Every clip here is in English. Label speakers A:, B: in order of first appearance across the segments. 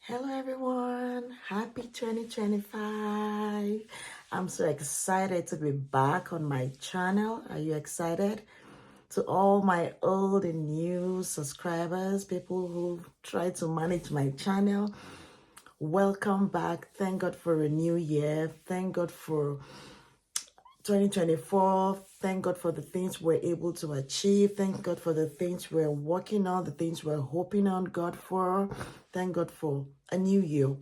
A: Hello everyone, happy 2025. I'm so excited to be back on my channel. Are you excited? To all my old and new subscribers, people who try to manage my channel, welcome back. Thank God for a new year. Thank God for 2024. Thank God for the things we're able to achieve. Thank God for the things we're working on, the things we're hoping on God for. Thank God for a new year.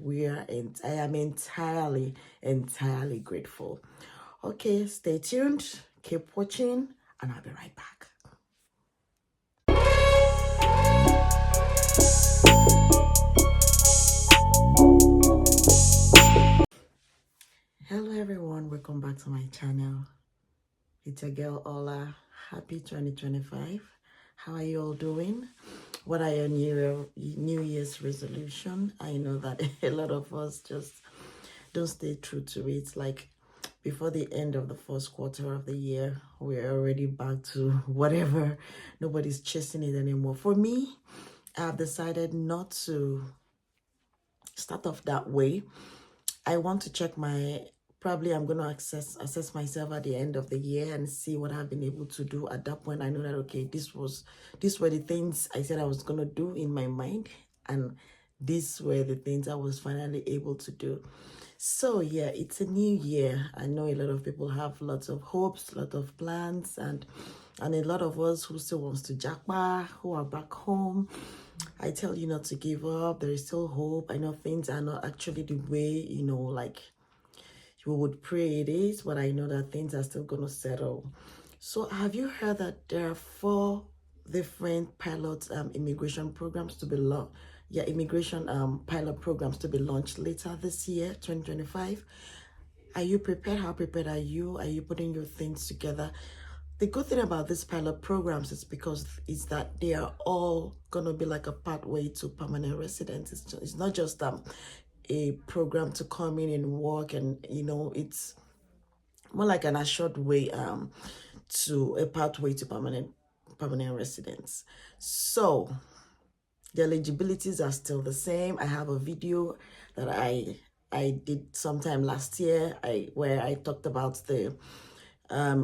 A: I am entirely grateful. Okay, stay tuned, keep watching, and I'll be right back. Hello everyone, welcome back to my channel. It's your girl Ola. Happy 2025. How are you all doing? What are your New Year's resolution? I know that a lot of us just don't stay true to it. Like before the end of the first quarter of the year, we're already back to whatever. Nobody's chasing it anymore. For me, I've decided not to start off that way. I want to check probably I'm going to assess myself at the end of the year and see what I've been able to do. At that point, I know that, okay, these were the things I said I was going to do in my mind, and these were the things I was finally able to do. So yeah, it's a new year. I know a lot of people have lots of hopes, a lot of plans, and a lot of us who still wants to jackpot, who are back home. I tell you not to give up. There is still hope. I know things are not actually the way, like you would pray it is, but I know that things are still going to settle. So have you heard that there are 4 different pilot immigration programs to be launched? Yeah, immigration pilot programs to be launched later this year, 2025. Are you prepared? How prepared are you? Are you putting your things together? The good thing about these pilot programs is that they are all gonna be like a pathway to permanent residence. It's not just a program to come in and work, and it's more like an assured way to a pathway to permanent residence. So the eligibilities are still the same. I have a video that I did sometime last year where I talked about the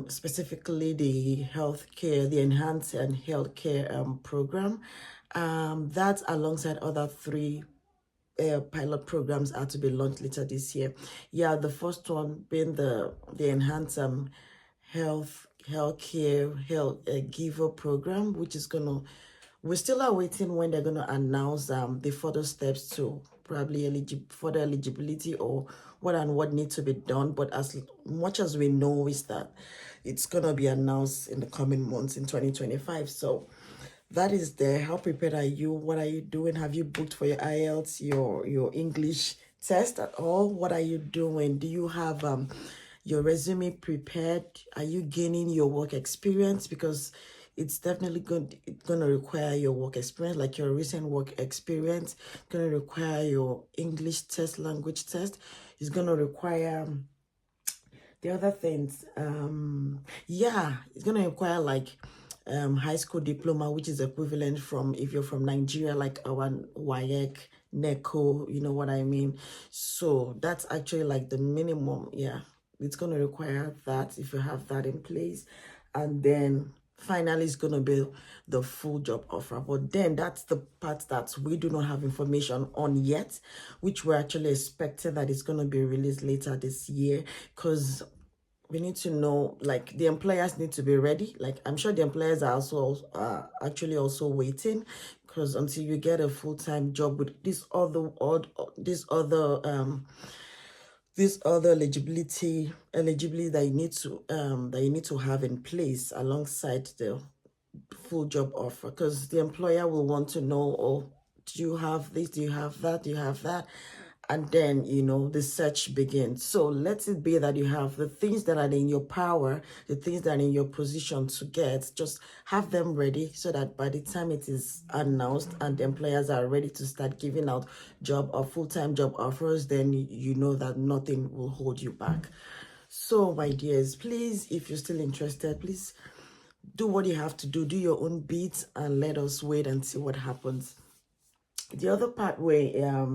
A: specifically the enhanced and healthcare program. That alongside other 3 pilot programs are to be launched later this year. Yeah, the first one being the enhanced healthcare giver program, which is we're still awaiting when they're gonna announce the further steps to probably further eligibility or what needs to be done. But as much as we know is that it's gonna be announced in the coming months in 2025. So that is there. How prepared are you? What are you doing? Have you booked for your IELTS, your English test at all? What are you doing? Do you have your resume prepared? Are you gaining your work experience? Because it's definitely going to require your work experience, like your recent work experience. Going to require your English test, language test. It's going to require the other things. Yeah, it's going to require like high school diploma, which is equivalent from if you're from Nigeria, like our WAEC, NECO, you know what I mean? So that's actually like the minimum. Yeah, it's going to require that if you have that in place. And then finally it's going to be the full job offer. But then that's the part that we do not have information on yet, which we're actually expecting that it's going to be released later this year, because we need to know, like, the employers need to be ready. Like, I'm sure the employers are also actually also waiting, because until you get a full-time job with this other eligibility that you need to have in place alongside the full job offer, because the employer will want to know, oh, do you have this, do you have that, do you have that? And then the search begins. So let it be that you have the things that are in your power, the things that are in your position to get, just have them ready, so that by the time it is announced and the employers are ready to start giving out job or full-time job offers, then you know that nothing will hold you back. So my dears, please, if you're still interested, please do what you have to do your own bits, and let us wait and see what happens. the other part where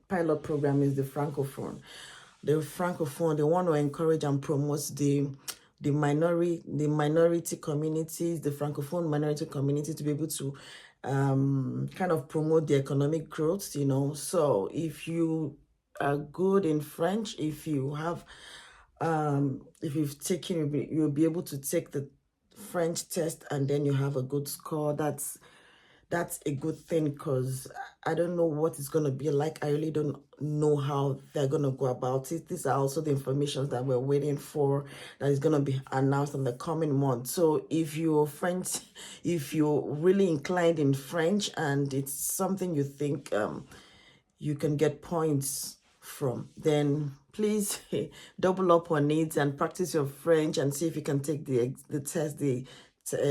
A: pilot program is the francophone. They want to encourage and promote the minority communities, the francophone minority community, to be able to kind of promote the economic growth, so if you are good in French, if you've taken, you'll be able to take the French test, and then you have a good score. That's a good thing, because I don't know what it's going to be like. I really don't know how they're going to go about it. These are also the information that we're waiting for, that is going to be announced in the coming month. So if you're really inclined in French, and it's something you think you can get points from, then please double up on it and practice your French and see if you can take the test, the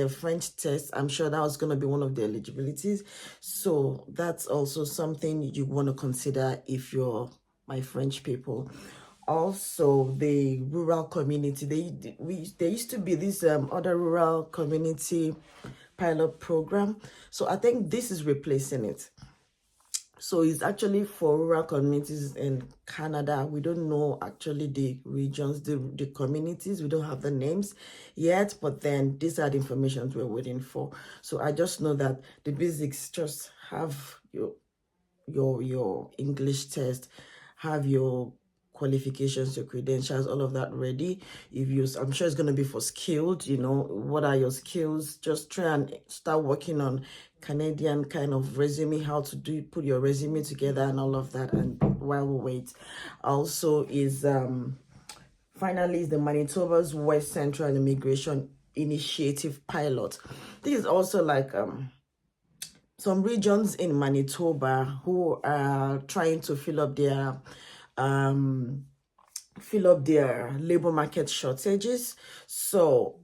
A: French test. I'm sure that was going to be one of the eligibilities. So that's also something you want to consider if you're my French people. Also, the rural community, there used to be this other rural community pilot program. So I think this is replacing it. So it's actually for rural communities in Canada. We don't know actually the regions, the communities. We don't have the names yet, but then these are the information we're waiting for. So I just know that the basics, just have your English test, have your qualifications, your credentials, all of that ready. I'm sure it's going to be for skilled, what are your skills? Just try and start working on Canadian kind of resume, how to put your resume together and all of that. And while we wait, also is finally is the Manitoba's West Central Immigration Initiative pilot. This is also like some regions in Manitoba who are trying to fill up their labor market shortages. So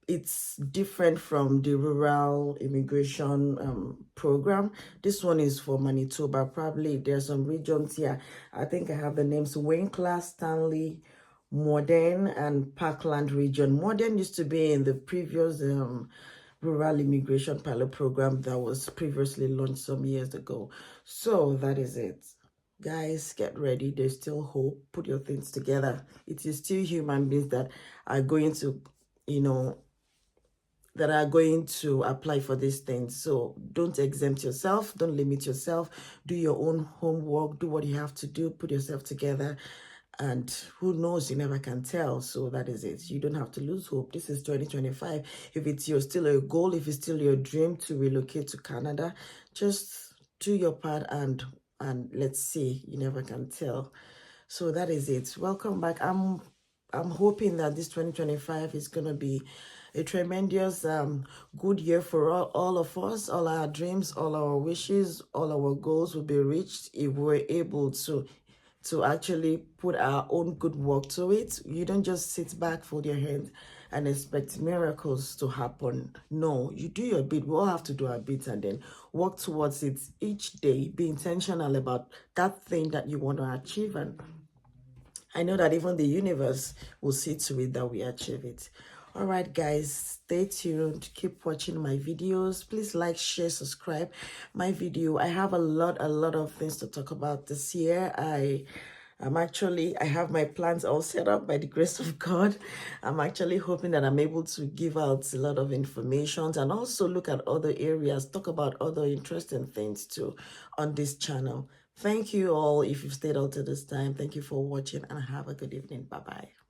A: it's different from the rural immigration program. This one is for Manitoba. Probably there's some regions here. I think I have the names: Winkler, Stanley, Morden, and Parkland region. Morden used to be in the previous rural immigration pilot program that was previously launched some years ago. So that is it. Guys, get ready. There's still hope. Put your things together. It is still human beings that are going to, apply for these things. So don't exempt yourself. Don't limit yourself. Do your own homework. Do what you have to do. Put yourself together. And who knows, you never can tell. So that is it. You don't have to lose hope. This is 2025. If it's still a goal, if it's still your dream to relocate to Canada, just do your part and let's see. You never can tell. So that is it. Welcome back. I'm hoping that this 2025 is gonna be a tremendous good year for all of us. All our dreams, all our wishes, all our goals will be reached if we're able to actually put our own good work to it. You don't just sit back, fold your hands, and expect miracles to happen. No, you do your bit. We all have to do our bit and then work towards it each day. Be intentional about that thing that you want to achieve, and I know that even the universe will see to it that we achieve it. All right, guys, stay tuned. Keep watching my videos. Please like, share, subscribe my video. I have a lot of things to talk about this year. I have my plans all set up by the grace of God. I'm actually hoping that I'm able to give out a lot of information and also look at other areas, talk about other interesting things too on this channel. Thank you all if you've stayed out to this time. Thank you for watching and have a good evening. Bye-bye.